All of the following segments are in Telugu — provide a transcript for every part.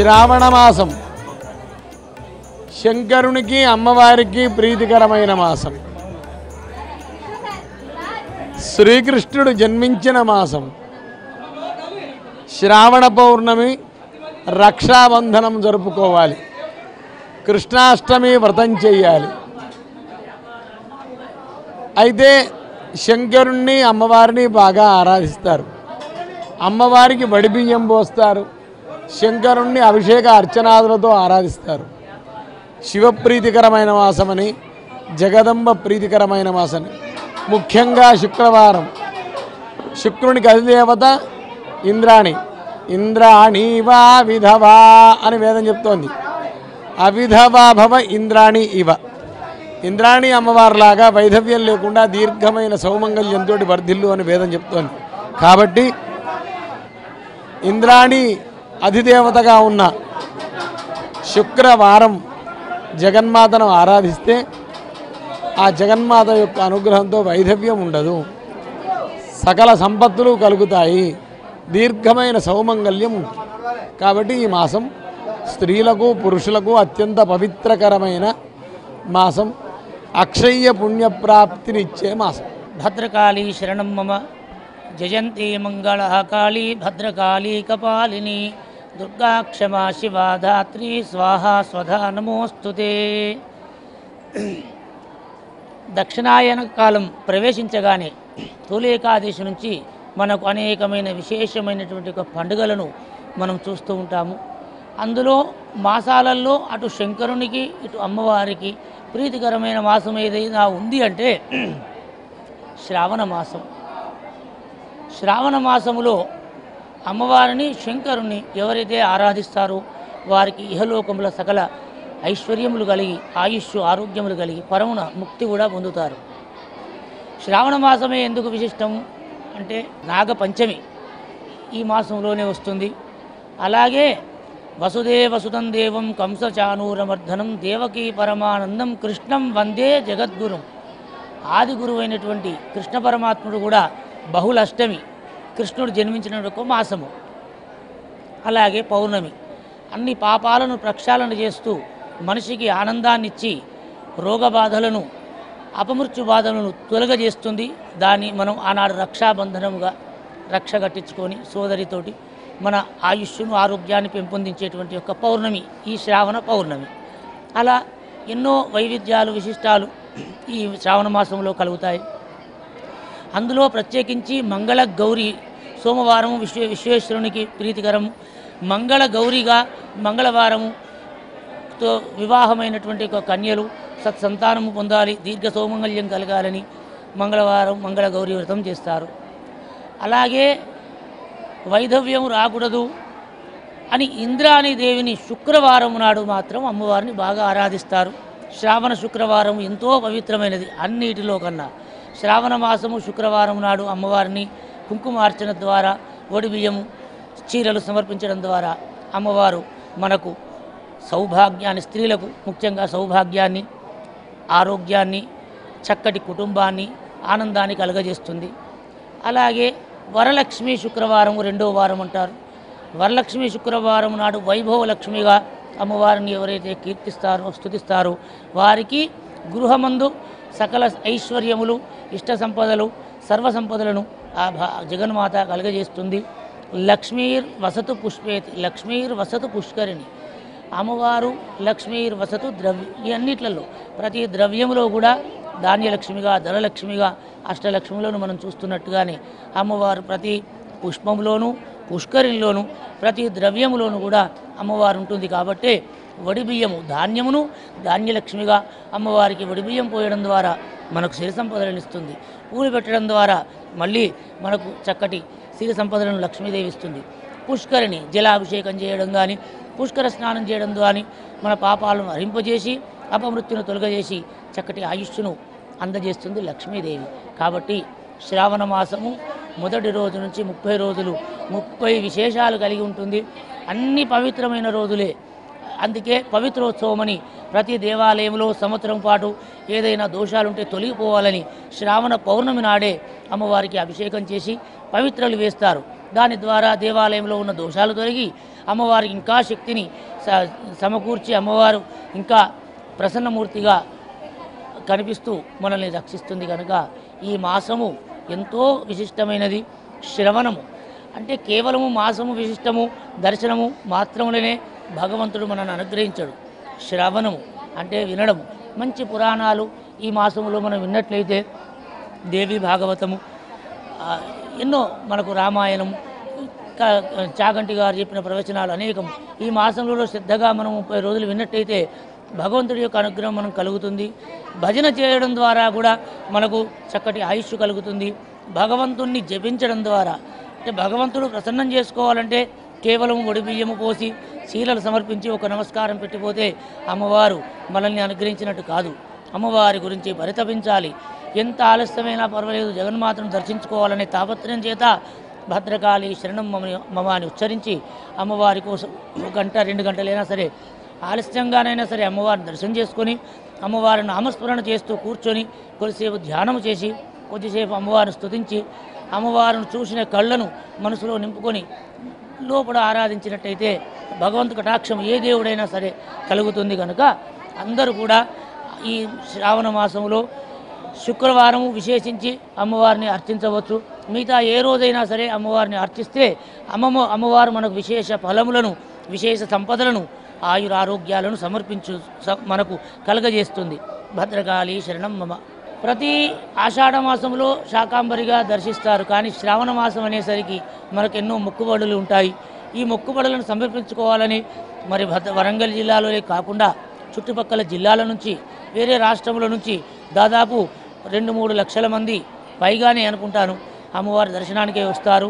శ్రావణ మాసం శంకరునికి అమ్మవారికి ప్రీతికరమైన మాసం. శ్రీకృష్ణుడు జన్మించిన మాసం. శ్రావణ పౌర్ణమి రక్షాబంధనం జరుపుకోవాలి. కృష్ణాష్టమి వ్రతం చేయాలి. అయితే శంకరుణ్ణి అమ్మవారిని బాగా ఆరాధిస్తారు. అమ్మవారికి వడిబియ్యం పోస్తారు. శంకరుణ్ణి అభిషేక అర్చనాదులతో ఆరాధిస్తారు. శివప్రీతికరమైన మాసమని, జగదంబ ప్రీతికరమైన మాసని. ముఖ్యంగా శుక్రవారం. శుక్రునికి అధిదేవత ఇంద్రాణి. ఇంద్రాణి వా విధవా అని వేదం చెప్తోంది. అవిధవా భవ ఇంద్రాణి ఇవ. ఇంద్రాణి అమ్మవారిలాగా వైధవ్యం లేకుండా దీర్ఘమైన సౌమంగళ్యంతో వర్ధిల్లు అని వేదం చెప్తోంది. కాబట్టి ఇంద్రాణి అధిదేవతగా ఉన్న శుక్రవారం జగన్మాతను ఆరాధిస్తే ఆ జగన్మాత యొక్క అనుగ్రహంతో వైధవ్యం ఉండదు, సకల సంపత్తులు కలుగుతాయి, దీర్ఘమైన సౌమంగళ్యం ఉంటుంది. కాబట్టి ఈ మాసం స్త్రీలకు పురుషులకు అత్యంత పవిత్రకరమైన మాసం. అక్షయ్య పుణ్యప్రాప్తినిచ్చే మాసం. భద్రకాళీ శరణం మమ జయంతి మంగళకాళీ భద్రకాళీ కపాలిని దుర్గా క్షమా శివా ధాత్రి స్వాహా స్వధా నమోస్తుతే. దక్షిణాయన కాలం ప్రవేశించగానే తొలేకాదశి నుంచి మనకు అనేకమైన విశేషమైనటువంటి పండుగలను మనం చూస్తూ ఉంటాము. అందులో మాసాలలో అటు శంకరునికి ఇటు అమ్మవారికి ప్రీతికరమైన మాసం ఏదైనా ఉంది అంటే శ్రావణ మాసం. శ్రావణ మాసములో అమ్మవారిని శంకరుని ఎవరైతే ఆరాధిస్తారో వారికి ఇహలోకముల సకల ఐశ్వర్యములు కలిగి ఆయుష్ ఆరోగ్యములు కలిగి పరమున ముక్తి కూడా పొందుతారు. శ్రావణ మాసమే ఎందుకు విశిష్టం అంటే నాగపంచమి ఈ మాసంలోనే వస్తుంది. అలాగే వసుదేవసుతం దేవం కంసచానూరమర్ధనం దేవకీ పరమానందం కృష్ణం వందే జగద్గురుం. ఆది గురువైనటువంటి కృష్ణ పరమాత్ముడు కూడా బహుళష్టమి కృష్ణుడు జన్మించిన ఒక మాసము. అలాగే పౌర్ణమి అన్ని పాపాలను ప్రక్షాళన చేస్తూ మనిషికి ఆనందాన్నిచ్చి రోగబాధలను అపమృత్యు బాధలను తొలగజేస్తుంది. దాన్ని మనం ఆనాడు రక్షాబంధనముగా రక్ష కట్టించుకొని సోదరితోటి మన ఆయుష్ను ఆరోగ్యాన్ని పెంపొందించేటువంటి యొక్క పౌర్ణమి ఈ శ్రావణ పౌర్ణమి. అలా ఎన్నో వైవిధ్యాలు విశిష్టాలు ఈ శ్రావణ మాసంలో కలుగుతాయి. అందులో ప్రత్యేకించి మంగళ గౌరి సోమవారము విశ్వేశ్వరునికి ప్రీతికరము. మంగళ గౌరిగా మంగళవారముతో వివాహమైనటువంటి ఒక కన్యలు సత్సంతానము పొందాలి, దీర్ఘ సౌమంగళ్యం కలగాలని మంగళవారం మంగళ గౌరీ వ్రతం చేస్తారు. అలాగే వైధవ్యం రాకూడదు అని ఇంద్రాణి దేవిని శుక్రవారం నాడు మాత్రం అమ్మవారిని బాగా ఆరాధిస్తారు. శ్రావణ శుక్రవారం ఎంతో పవిత్రమైనది అన్నిటిలో కన్నా. శ్రావణ మాసము శుక్రవారం నాడు అమ్మవారిని కుంకుమార్చన ద్వారా ఒడిబియ్యము చీరలు సమర్పించడం ద్వారా అమ్మవారు మనకు సౌభాగ్యాన్ని, స్త్రీలకు ముఖ్యంగా సౌభాగ్యాన్ని, ఆరోగ్యాన్ని, చక్కటి కుటుంబాన్ని, ఆనందాన్ని కలుగజేస్తుంది. అలాగే వరలక్ష్మి శుక్రవారం రెండో వారం అంటారు. వరలక్ష్మి శుక్రవారం నాడు వైభవలక్ష్మిగా అమ్మవారిని ఎవరైతే కీర్తిస్తారో స్తుతిస్తారో వారికి గృహమందు సకల ఐశ్వర్యములు, ఇష్ట సంపదలు, సర్వ సంపదలను ఆ జగన్మాత కలుగజేస్తుంది. లక్ష్మీర్ వసతు పుష్పేతి లక్ష్మీర్ వసతు పుష్కరిణి. అమ్మవారు లక్ష్మీర్ వసతు ఈ అన్నిట్లలో ప్రతి ద్రవ్యములో కూడా ధాన్యలక్ష్మిగా, ధనలక్ష్మిగా, అష్టలక్ష్మిలోను మనం చూస్తున్నట్టుగానే అమ్మవారు ప్రతి పుష్పంలోనూ పుష్కరిణిలోనూ ప్రతి ద్రవ్యములోనూ కూడా అమ్మవారు ఉంటుంది. కాబట్టి వడిబియ్యము ధాన్యమును ధాన్యలక్ష్మిగా అమ్మవారికి వడిబియ్యం పోయడం ద్వారా మనకు సిరి సంపదలను ఇస్తుంది. పూలు పెట్టడం ద్వారా మళ్ళీ మనకు చక్కటి సిరి సంపదలను లక్ష్మీదేవి ఇస్తుంది. పుష్కరిణి జలాభిషేకం చేయడం కానీ, పుష్కర స్నానం చేయడం కానీ మన పాపాలను హరింపజేసి అపమృత్యును తొలగజేసి చక్కటి ఆయుష్ను అందజేస్తుంది లక్ష్మీదేవి. కాబట్టి శ్రావణ మాసము మొదటి రోజు నుంచి 30 రోజులు 30 విశేషాలు కలిగి ఉంటుంది. అన్ని పవిత్రమైన రోజులే. అందుకే పవిత్రోత్సవమని ప్రతి దేవాలయంలో సంవత్సరం పాటు ఏదైనా దోషాలుంటే తొలగిపోవాలని శ్రావణ పౌర్ణమి నాడే అమ్మవారికి అభిషేకం చేసి పవిత్రలు వేస్తారు. దాని ద్వారా దేవాలయంలో ఉన్న దోషాలు తొలగి అమ్మవారికి ఇంకా శక్తిని సమకూర్చి అమ్మవారు ఇంకా ప్రసన్నమూర్తిగా కనిపిస్తూ మనల్ని రక్షిస్తుంది. కనుక ఈ మాసము ఎంతో విశిష్టమైనది. శ్రవణము అంటే కేవలము మాసము విశిష్టము దర్శనము మాత్రములనే భగవంతుడు మనల్ని అనుగ్రహించడు. శ్రవణము అంటే వినడము. మంచి పురాణాలు ఈ మాసములో మనం విన్నట్లయితే దేవి భాగవతము, ఎన్నో మనకు రామాయణం, చాగంటి గారు చెప్పిన ప్రవచనాలు అనేకం ఈ మాసంలో శ్రద్ధగా మనం 30 రోజులు విన్నట్టయితే భగవంతుడి యొక్క అనుగ్రహం మనం కలుగుతుంది. భజన చేయడం ద్వారా కూడా మనకు చక్కటి ఆయుష్ కలుగుతుంది. భగవంతుణ్ణి జపించడం ద్వారా అంటే భగవంతుడు ప్రసన్నం చేసుకోవాలంటే కేవలం ఒడి బియ్యము పోసి శీలలు సమర్పించి ఒక నమస్కారం పెట్టిపోతే అమ్మవారు మనల్ని అనుగ్రహించినట్టు కాదు. అమ్మవారి గురించి పరితపించాలి. ఎంత ఆలస్యమైనా పర్వాలేదు జగన్మాతను దర్శించుకోవాలనే తాపత్రయం చేత భద్రకాళి శరణం మమ అని ఉచ్చరించి అమ్మవారి కోసం 1 గంట 2 గంటలైనా సరే ఆలస్యంగానైనా సరే అమ్మవారిని దర్శనం చేసుకొని అమ్మవారిని నామస్మరణ చేస్తూ కూర్చొని కొద్దిసేపు ధ్యానం చేసి కొద్దిసేపు అమ్మవారిని స్తుతించి అమ్మవారిని చూసిన కళ్ళను మనసులో నింపుకొని లోపల ఆరాధించినట్టయితే భగవంతు కటాక్షం ఏ దేవుడైనా సరే కలుగుతుంది. కనుక అందరూ కూడా ఈ శ్రావణ మాసంలో శుక్రవారము విశేషించి అమ్మవారిని అర్చించవచ్చు. మిగతా ఏ రోజైనా సరే అమ్మవారిని అర్చిస్తే అమ్మవారు మనకు విశేష ఫలములను విశేష సంపదలను ఆయురారోగ్యాలను మనకు కలగజేస్తుంది. భద్రకాళి శరణం మమ. ప్రతి ఆషాఢ మాసంలో శాకాంబరిగా దర్శిస్తారు. కానీ శ్రావణ మాసం అనేసరికి మనకు ఎన్నో మొక్కుబడులు ఉంటాయి. ఈ మొక్కుబడులను సమర్పించుకోవాలని మరి వరంగల్ జిల్లాలోనే కాకుండా చుట్టుపక్కల జిల్లాల నుంచి వేరే రాష్ట్రముల నుంచి దాదాపు 2-3 లక్షల మంది పైగానే అనుకుంటాను అమ్మవారి దర్శనానికే వస్తారు.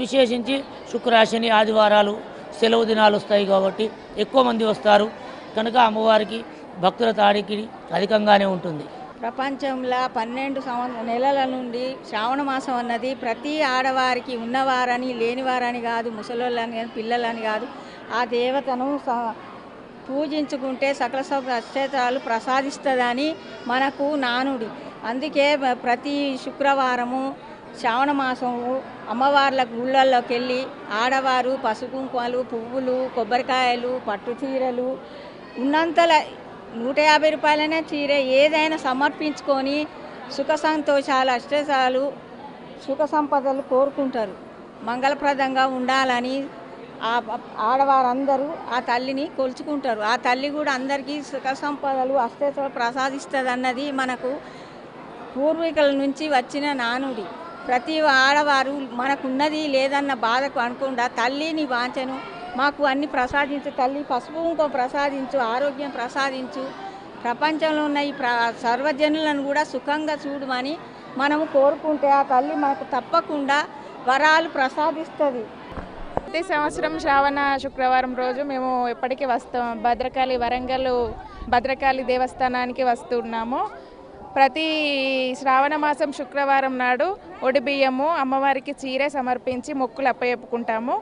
విశేషించి శుక్రాశని ఆదివారాలు సెలవు దినాలు వస్తాయి కాబట్టి ఎక్కువ మంది వస్తారు. కనుక అమ్మవారికి భక్తుల తాడికి అధికంగానే ఉంటుంది. ప్రపంచంలో 12 నెలల నుండి శ్రావణ మాసం అన్నది ప్రతి ఆడవారికి ఉన్నవారని లేనివారని కాదు, ముసలోళ్ళని కానీ పిల్లలని కాదు, ఆ దేవతను పూజించుకుంటే సకల అక్షేత్రాలు ప్రసాదిస్తుందని మనకు నానుడి. అందుకే ప్రతి శుక్రవారము శ్రావణ మాసము అమ్మవార్ల గుళ్ళల్లోకి వెళ్ళి ఆడవారు పసుపు కుంకుమలు, పువ్వులు, కొబ్బరికాయలు, పట్టు చీరలు ఉన్నంతల 150 రూపాయలనే చీర ఏదైనా సమర్పించుకొని సుఖ సంతోషాలు అష్టేశాలు సుఖ సంపదలు కోరుకుంటారు. మంగళప్రదంగా ఉండాలని ఆడవారందరూ ఆ తల్లిని కొలుచుకుంటారు. ఆ తల్లి కూడా అందరికీ సుఖ సంపదలు అష్టేశాలు ప్రసాదిస్తుంది అన్నది మనకు పూర్వీకుల నుంచి వచ్చిన నానుడి. ప్రతి ఆడవారు మనకున్నది లేదన్న బాధకు అనకుండా తల్లిని వాంచను మాకు అన్ని ప్రసాదించు తల్లి, పసుపు కుంకుమ ప్రసాదించు, ఆరోగ్యం ప్రసాదించు, ప్రపంచంలో ఉన్న ఈ సర్వజనులను కూడా సుఖంగా చూడమని మనము కోరుకుంటే ఆ తల్లి మనకు తప్పకుండా వరాలు ప్రసాదిస్తుంది. ప్రతి సంవత్సరం శ్రావణ శుక్రవారం రోజు మేము ఎప్పటికీ వస్తాం. వరంగల్ భద్రకాళి దేవస్థానానికి వస్తున్నాము. ప్రతి శ్రావణ మాసం శుక్రవారం నాడు ఒడి బియ్యము అమ్మవారికి చీర సమర్పించి మొక్కులు అప్పచెప్పుకుంటాము.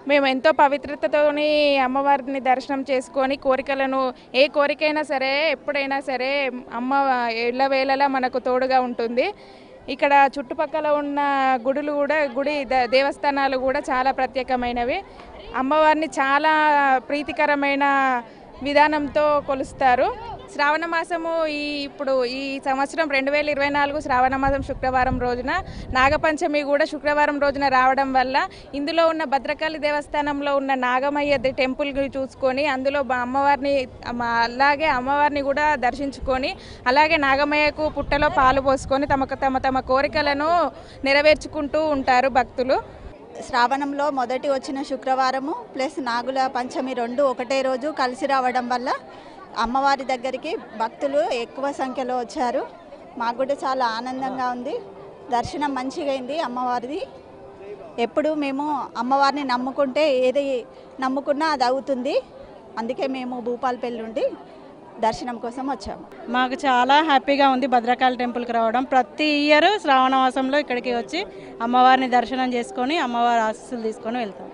మేము ఎంతో పవిత్రతతోని అమ్మవారిని దర్శనం చేసుకొని కోరికలను ఏ కోరికైనా సరే ఎప్పుడైనా సరే అమ్మ ఎల్లవేళలా మనకు తోడుగా ఉంటుంది. ఇక్కడ చుట్టుపక్కల ఉన్న గుడులు కూడా దేవస్థానాలు కూడా చాలా ప్రత్యేకమైనవి. అమ్మవారిని చాలా ప్రీతికరమైన విధానంతో కొలుస్తారు. శ్రావణ మాసము ఇప్పుడు ఈ సంవత్సరం 2024 శ్రావణ మాసం శుక్రవారం రోజున నాగపంచమి కూడా శుక్రవారం రోజున రావడం వల్ల ఇందులో ఉన్న భద్రకాళి దేవస్థానంలో ఉన్న నాగమయ్య టెంపుల్ని చూసుకొని అందులో అలాగే అమ్మవారిని కూడా దర్శించుకొని అలాగే నాగమయ్యకు పుట్టలో పాలు పోసుకొని తమ కోరికలను నెరవేర్చుకుంటూ ఉంటారు భక్తులు. శ్రావణంలో మొదటి వచ్చిన శుక్రవారము ప్లస్ నాగుల పంచమి 2 ఒకటే రోజు కలిసి రావడం వల్ల అమ్మవారి దగ్గరికి భక్తులు ఎక్కువ సంఖ్యలో వచ్చారు. మాకు కూడా చాలా ఆనందంగా ఉంది. దర్శనం మంచిగా అయింది అమ్మవారిది. ఎప్పుడు మేము అమ్మవారిని నమ్ముకుంటే ఏది నమ్ముకున్నా అది అవుతుంది. అందుకే మేము భూపాలపల్లి నుండి దర్శనం కోసం వచ్చాము. మాకు చాలా హ్యాపీగా ఉంది భద్రకాళి టెంపుల్కి రావడం. ప్రతి ఇయర్ శ్రావణ మాసంలో ఇక్కడికి వచ్చి అమ్మవారిని దర్శనం చేసుకొని అమ్మవారి ఆశీస్సులు తీసుకొని వెళ్తాం.